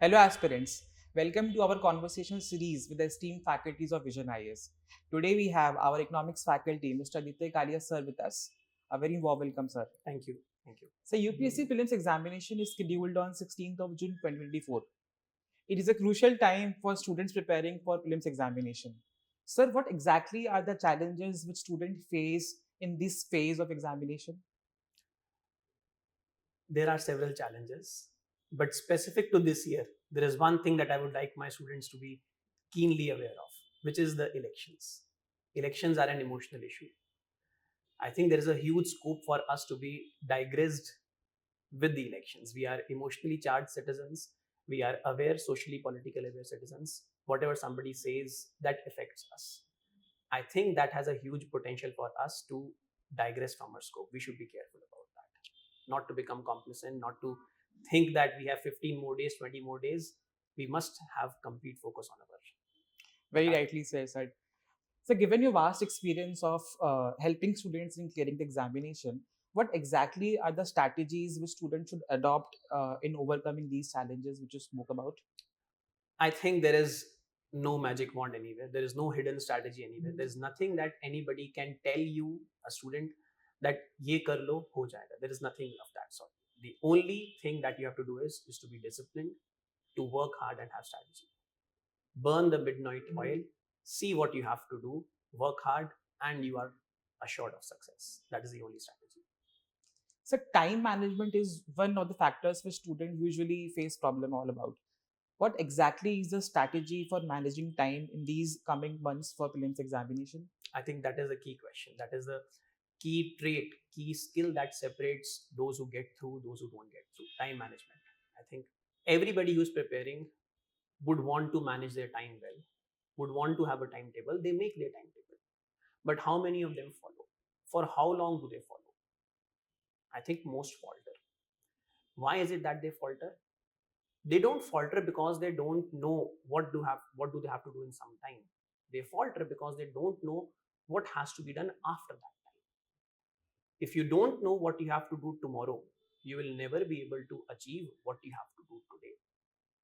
Hello, aspirants. Welcome to our conversation series with the esteemed faculties of VisionIAS. Today we have our economics faculty, Mr. Aditya Kalia sir, with us. A very warm welcome, sir. Thank you. Thank you. So, UPSC Prelims Examination is scheduled on 16th of June 2024. It is a crucial time for students preparing for Prelims Examination. Sir, what exactly are the challenges which students face in this phase of examination? There are several challenges, but specific to this year, there is one thing that I would like my students to be keenly aware of, which is the elections. Elections are an emotional issue. I think there is a huge scope for us to be digressed with the elections. We are emotionally charged citizens. We are aware, socially, politically aware citizens. Whatever somebody says, that affects us. I think that has a huge potential for us to digress from our scope. We should be careful about that. Not to become complacent, not to think that we have 15 more days, 20 more days. We must have complete focus on our. Very rightly said, sir. So, given your vast experience of helping students in clearing the examination, what exactly are the strategies which students should adopt in overcoming these challenges which you spoke about? I think there is no magic wand anywhere. There is no hidden strategy anywhere. There is nothing that anybody can tell you, a student, that ye kar lo, ho jayega. There is nothing of that sort. The only thing that you have to do is to be disciplined, to work hard and have strategy. Burn the midnight oil, see what you have to do, work hard, and you are assured of success. That is the only strategy. So, time management is one of the factors which students usually face problem all about. What exactly is the strategy for managing time in these coming months for prelims examination? I think that is a key question. That is the key trait, key skill that separates those who get through, those who don't get through. Time management. I think everybody who's preparing would want to manage their time well, would want to have a timetable. They make their timetable. But how many of them follow? For how long do they follow? I think most falter. Why is it that they falter? They don't falter because they don't know what do they have to do in some time. They falter because they don't know what has to be done after that time. If you don't know what you have to do tomorrow, you will never be able to achieve what you have to do today.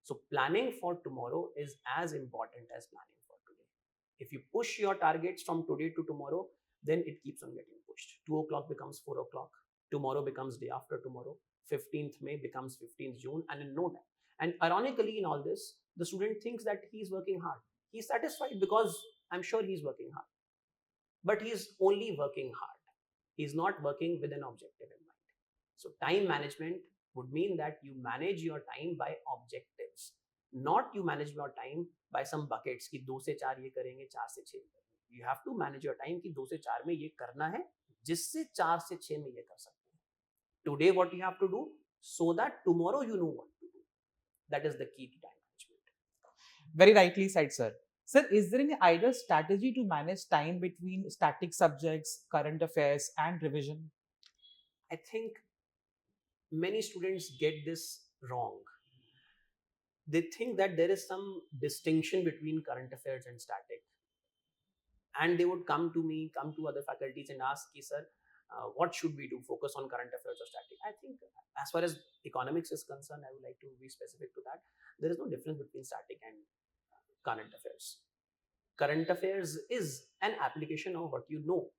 So planning for tomorrow is as important as planning for today. If you push your targets from today to tomorrow, then it keeps on getting pushed. 2 o'clock becomes 4 o'clock. Tomorrow becomes day after tomorrow. 15th May becomes 15th June, and in no time. And ironically, in all this, the student thinks that he's working hard. He's satisfied because I'm sure he's working hard. But he's only working hard. He's not working with an objective in mind. So time management would mean that you manage your time by objectives. Not you manage your time by some buckets कि 2 से 4 ये करेंगे, 4 से 6 करेंगे. You have to manage your time कि 2 से 4 में ये करना है, जिससे 4 से 6 में ये कर सकते हैं. Today what you have to do so that tomorrow you know what to do. That is the key to time management. Very rightly said, sir. Sir, is there any ideal strategy to manage time between static subjects, current affairs, and revision? I think many students get this wrong. They think that there is some distinction between current affairs and static. And they would come to me, come to other faculties and ask, sir, what should we do? Focus on current affairs or static? I think as far as economics is concerned, I would like to be specific to that. There is no difference between static and current affairs. Current affairs is an application of what you know,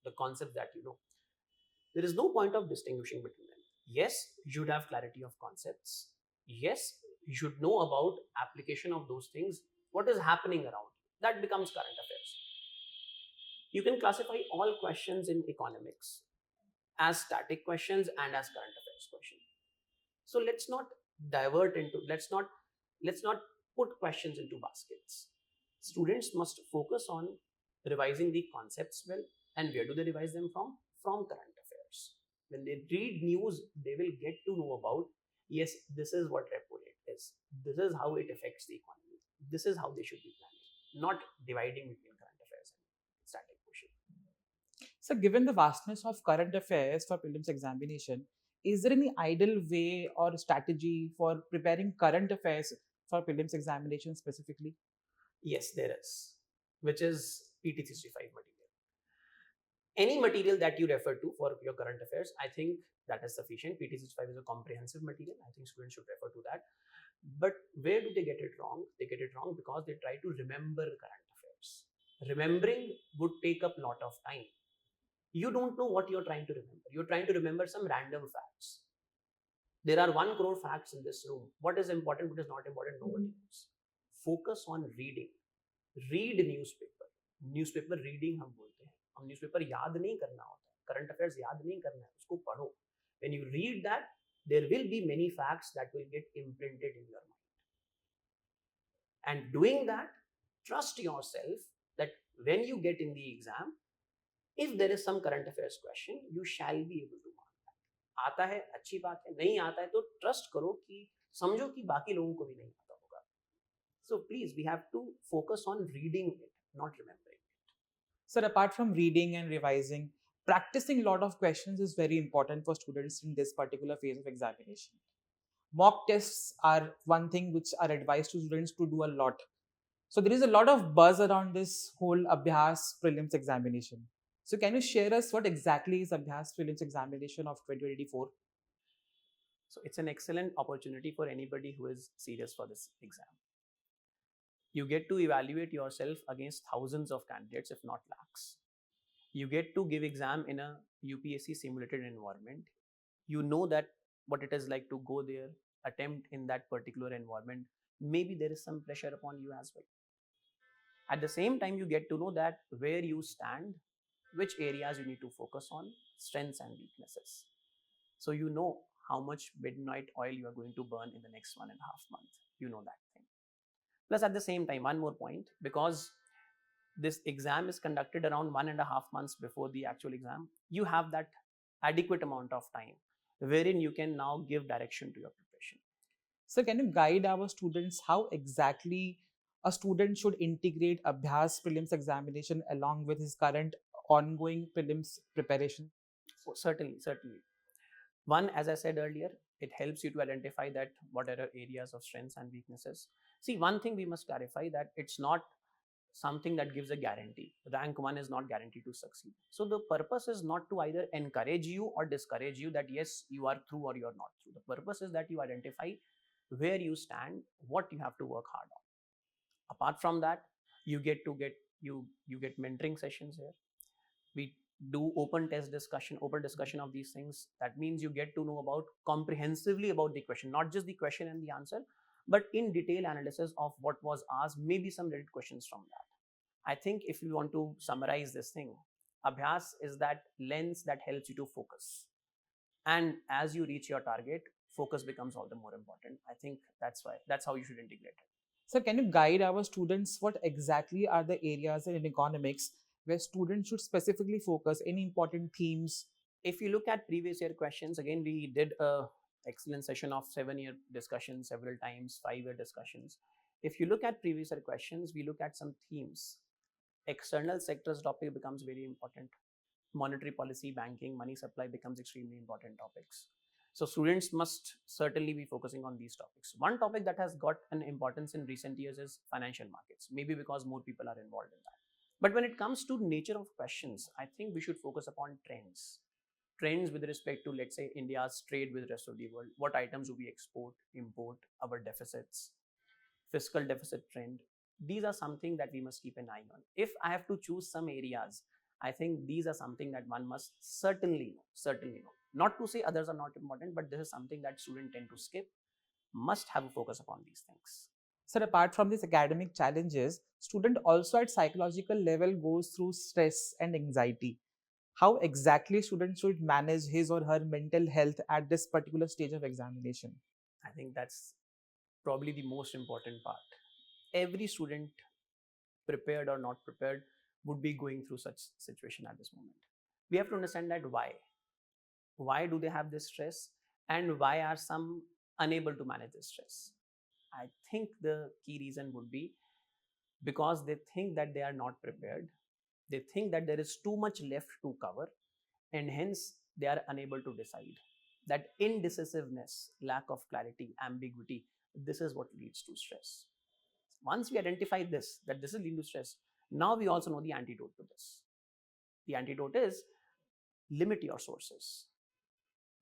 the concept that you know. There is no point of distinguishing between them. Yes, you should have clarity of concepts. Yes, you should know about application of those things, what is happening around. That becomes current affairs. You can classify all questions in economics as static questions and as current affairs questions. So let's not divert into, let's not put questions into baskets. Students must focus on revising the concepts well. And where do they revise them from? From current affairs. When they read news, they will get to know about, yes, this is what repo rate is. This is how it affects the economy. This is how they should be planning, not dividing between current affairs and static portion. So, given the vastness of current affairs for prelims examination, is there any ideal way or strategy for preparing current affairs for prelims examination specifically? Yes, there is, which is PT 65 material. Any material that you refer to for your current affairs, I think that is sufficient. PT65 is a comprehensive material. I think students should refer to that. But where do they get it wrong? They get it wrong because they try to remember current affairs. Remembering would take up a lot of time. You don't know what you're trying to remember. You're trying to remember some random facts. There are 1 crore facts in this room. What is important, what is not important, nobody knows. Focus on reading. Read newspaper. Newspaper reading हम बोलते हैं. हम newspaper याद नहीं करना होता है. Current affairs याद नहीं करना है. उसको पढ़ो. When you read that, there will be many facts that will get imprinted in your mind. And doing that, trust yourself that when you get in the exam, if there is some current affairs question, you shall be able to mark that. आता है अच्छी बात है, नहीं आता है तो trust करो कि समझो कि बाकी लोगों को भी नहीं आता होगा. So please, we have to focus on reading it, not remembering it. Sir, apart from reading and revising, practicing a lot of questions is very important for students in this particular phase of examination. Mock tests are one thing which are advised to students to do a lot. So there is a lot of buzz around this whole Abhyaas Prelims Examination. So can you share us what exactly is Abhyaas Prelims Examination of 2024? So it's an excellent opportunity for anybody who is serious for this exam. You get to evaluate yourself against thousands of candidates, if not lakhs. You get to give exam in a UPSC simulated environment. You know that what it is like to go there, attempt in that particular environment. Maybe there is some pressure upon you as well. At the same time, you get to know that where you stand, which areas you need to focus on, strengths and weaknesses. So you know how much midnight oil you are going to burn in the next 1.5 months. You know that thing. Plus, at the same time, one more point, because this exam is conducted around 1.5 months before the actual exam, you have that adequate amount of time wherein you can now give direction to your preparation. So can you guide our students how exactly a student should integrate Abhyaas Prelims Examination along with his current ongoing prelims preparation? Oh, certainly. One, as I said earlier, it helps you to identify that what are areas of strengths and weaknesses. See, one thing we must clarify, that it's not something that gives a guarantee. Rank 1 is not guaranteed to succeed. So the purpose is not to either encourage you or discourage you that yes, you are through or you are not through. The purpose is that you identify where you stand, what you have to work hard on. Apart from that, you get mentoring sessions here. We do open discussion of these things. That means you get to know about comprehensively about the question, not just the question and the answer, but in detail analysis of what was asked, maybe some related questions from that. I think if you want to summarize this thing, Abhyaas is that lens that helps you to focus. And as you reach your target, focus becomes all the more important. I think that's how you should integrate it. So can you guide our students what exactly are the areas in economics where students should specifically focus, any important themes? If you look at previous year questions, again, we did a excellent session of 7-year discussions several times, 5-year discussions. If you look at previous year questions, we look at some themes. External sectors topic becomes very important. Monetary policy, banking, money supply becomes extremely important topics. So students must certainly be focusing on these topics. One topic that has got an importance in recent years is financial markets, maybe because more people are involved in that. But when it comes to nature of questions, I think we should focus upon trends. Trends with respect to, let's say, India's trade with the rest of the world. What items do we export, import, our deficits, fiscal deficit trend. These are something that we must keep an eye on. If I have to choose some areas, I think these are something that one must certainly know. Not to say others are not important, but this is something that students tend to skip. Must have a focus upon these things. Sir, apart from these academic challenges, student also at psychological level goes through stress and anxiety. How exactly student should manage his or her mental health at this particular stage of examination? I think that's probably the most important part. Every student, prepared or not prepared, would be going through such situation at this moment. We have to understand that why do they have this stress, and why are some unable to manage this stress. I think the key reason would be because they think that they are not prepared. They think that there is too much left to cover, and hence they are unable to decide. That indecisiveness, lack of clarity, ambiguity, this is what leads to stress. Once we identify this, that this is leading to stress, now we also know the antidote to this. The antidote is limit your sources.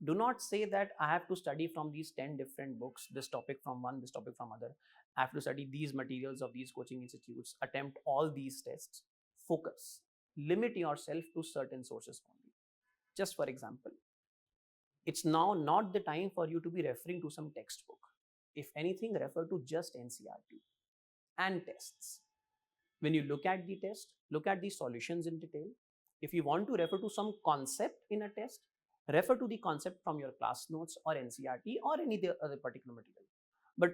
Do not say that I have to study from these 10 different books, this topic from one, this topic from other. I have to study these materials of these coaching institutes, attempt all these tests. Focus. Limit yourself to certain sources only. Just for example, it's now not the time for you to be referring to some textbook. If anything, refer to just NCERT and tests. When you look at the test, look at the solutions in detail. If you want to refer to some concept in a test, refer to the concept from your class notes or NCERT or any other particular material. But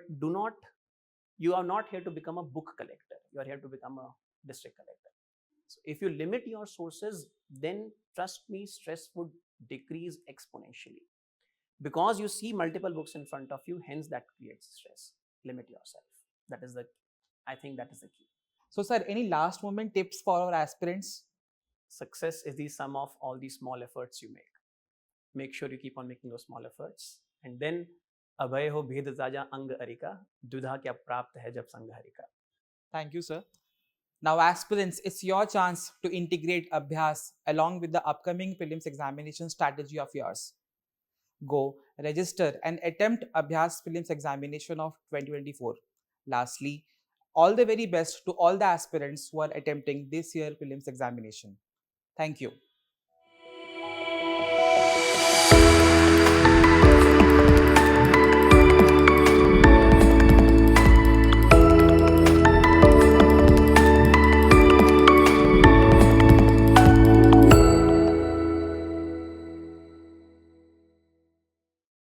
you are not here to become a book collector. You are here to become a district collector. So if you limit your sources, then trust me, stress would decrease exponentially. Because you see multiple books in front of you, hence that creates stress. Limit yourself. I think that is the key. So, sir, any last moment tips for our aspirants? Success is the sum of all the small efforts you make. Make sure you keep on making those small efforts. And then, abhay ho bhed taja ang arika, dudha kya prapt hai jab sang harika. Thank you, sir. Now, aspirants, it's your chance to integrate Abhyaas along with the upcoming prelims examination strategy of yours. Go, register and attempt Abhyaas Prelims Examination of 2024. Lastly, all the very best to all the aspirants who are attempting this year prelims examination. Thank you.